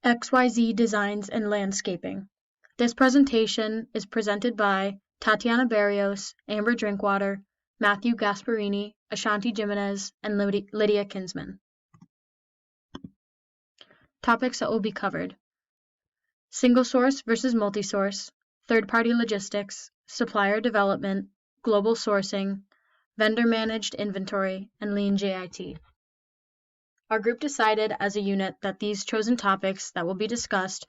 XYZ Designs and Landscaping. This presentation is presented by Tatiana Barrios, Amber Drinkwater, Matthew Gasparini, Ashanti Jimenez, and Lydia Kinsman. Topics that will be covered: single source versus multi-source, third-party logistics, supplier development, global sourcing, vendor-managed inventory, and lean JIT. Our group decided as a unit that these chosen topics that will be discussed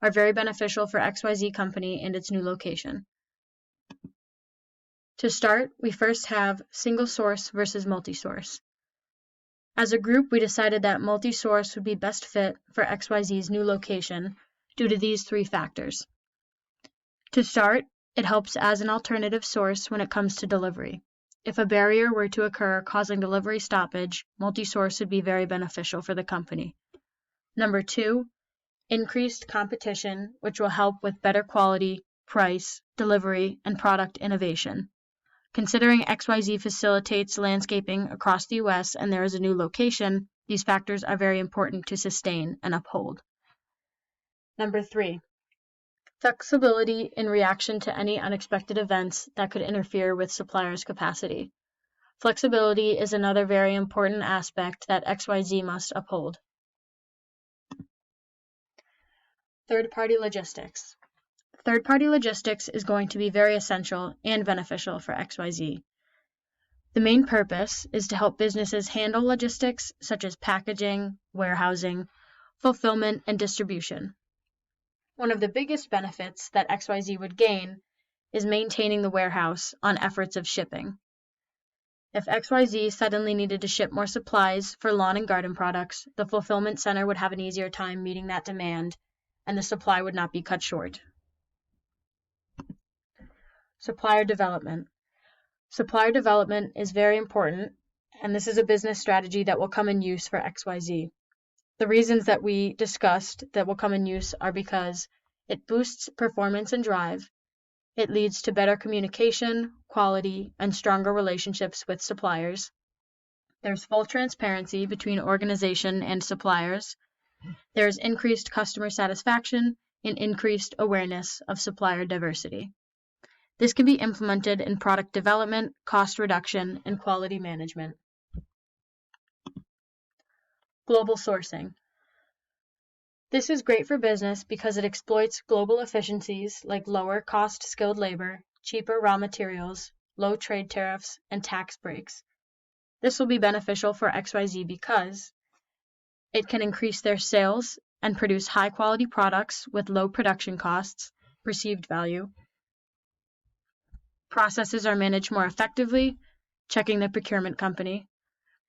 are very beneficial for XYZ Company and its new location. To start, we first have single source versus multi-source. As a group, we decided that multi-source would be best fit for XYZ's new location due to these three factors. To start, it helps as an alternative source when it comes to delivery. If a barrier were to occur causing delivery stoppage, multi-source would be very beneficial for the company. Number two, increased competition, which will help with better quality, price, delivery, and product innovation. Considering XYZ facilitates landscaping across the U.S. and there is a new location, these factors are very important to sustain and uphold. Number three, flexibility in reaction to any unexpected events that could interfere with suppliers' capacity. Flexibility is another very important aspect that XYZ must uphold. Third-party logistics. Third-party logistics is going to be very essential and beneficial for XYZ. The main purpose is to help businesses handle logistics such as packaging, warehousing, fulfillment, and distribution. One of the biggest benefits that XYZ would gain is maintaining the warehouse on efforts of shipping. If XYZ suddenly needed to ship more supplies for lawn and garden products, the fulfillment center would have an easier time meeting that demand, and the supply would not be cut short. Supplier development. Supplier development is very important, and this is a business strategy that will come in use for XYZ. The reasons that we discussed that will come in use are because it boosts performance and drive, it leads to better communication, quality, and stronger relationships with suppliers. There's full transparency between organization and suppliers. There's increased customer satisfaction and increased awareness of supplier diversity. This can be implemented in product development, cost reduction, and quality management. Global sourcing. This is great for business because it exploits global efficiencies like lower cost skilled labor, cheaper raw materials, low trade tariffs, and tax breaks. This will be beneficial for XYZ because it can increase their sales and produce high quality products with low production costs, perceived value. Processes are managed more effectively, checking the procurement company,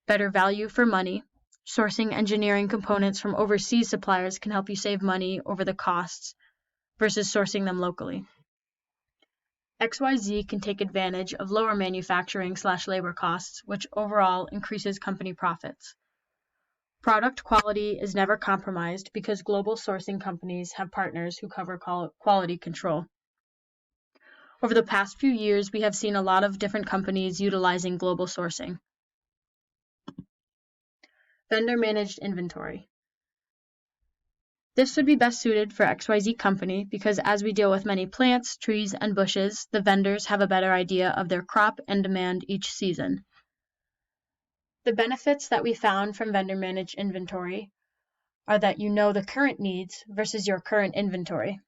better value for money. Sourcing engineering components from overseas suppliers can help you save money over the costs versus sourcing them locally. XYZ can take advantage of lower manufacturing/labor costs, which overall increases company profits. Product quality is never compromised because global sourcing companies have partners who cover quality control. Over the past few years, we have seen a lot of different companies utilizing global sourcing. Vendor-managed inventory. This would be best suited for XYZ Company because as we deal with many plants, trees, and bushes, the vendors have a better idea of their crop and demand each season. The benefits that we found from vendor-managed inventory are that you know the current needs versus your current inventory,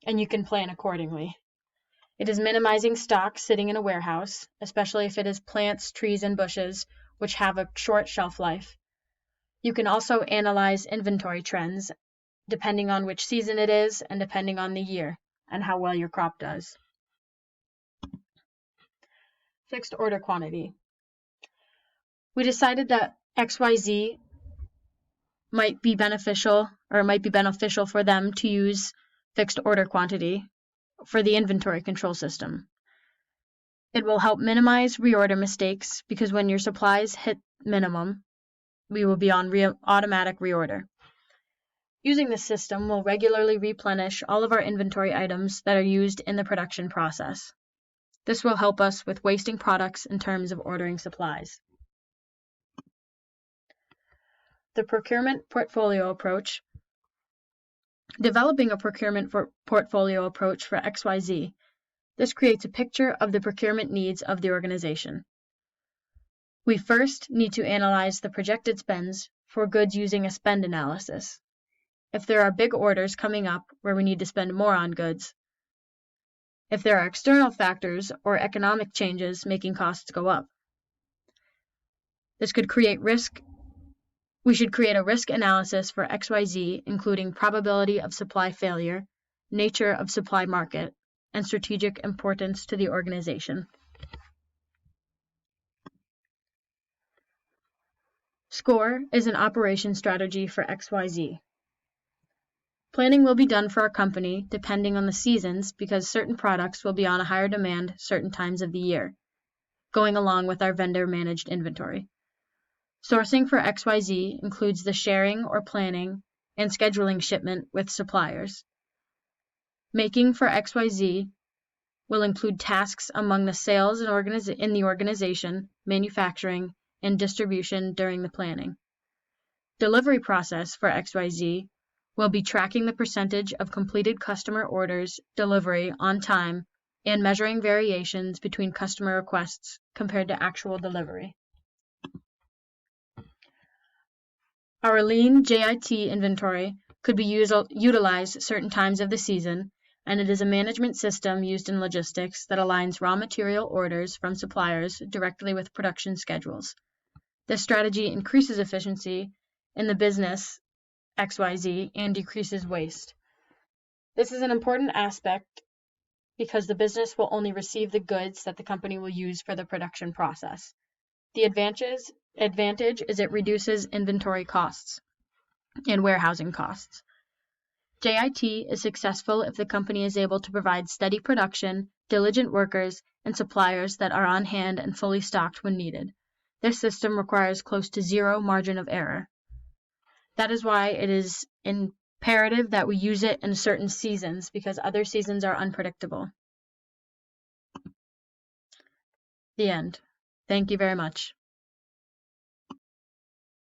and you can plan accordingly. It is minimizing stock sitting in a warehouse, especially if it is plants, trees, and bushes, which have a short shelf life. You can also analyze inventory trends depending on which season it is and depending on the year and how well your crop does. Fixed order quantity. We decided that XYZ might be beneficial for them to use fixed order quantity for the inventory control system. It will help minimize reorder mistakes because when your supplies hit minimum, we will be on automatic reorder. Using this system will regularly replenish all of our inventory items that are used in the production process. This will help us with wasting products in terms of ordering supplies. The procurement portfolio approach Developing a procurement portfolio approach for XYZ. This creates a picture of the procurement needs of the organization. We first need to analyze the projected spends for goods using a spend analysis. If there are big orders coming up where we need to spend more on goods, if there are external factors or economic changes making costs go up. This could create risk. We should create a risk analysis for XYZ, including probability of supply failure, nature of supply market, and strategic importance to the organization. SCORE is an operation strategy for XYZ. Planning will be done for our company depending on the seasons because certain products will be on a higher demand certain times of the year, going along with our vendor-managed inventory. Sourcing for XYZ includes the sharing or planning and scheduling shipment with suppliers. Making for XYZ will include tasks among the sales in the organization, manufacturing, and distribution during the planning. Delivery process for XYZ will be tracking the percentage of completed customer orders delivery on time and measuring variations between customer requests compared to actual delivery. Our lean JIT inventory could be utilized certain times of the season, and it is a management system used in logistics that aligns raw material orders from suppliers directly with production schedules. This strategy increases efficiency in the business XYZ and decreases waste. This is an important aspect because the business will only receive the goods that the company will use for the production process. The advantage is it reduces inventory costs and warehousing costs. JIT is successful if the company is able to provide steady production, diligent workers, and suppliers that are on hand and fully stocked when needed. This system requires close to zero margin of error. That is why it is imperative that we use it in certain seasons because other seasons are unpredictable. The end. Thank you very much.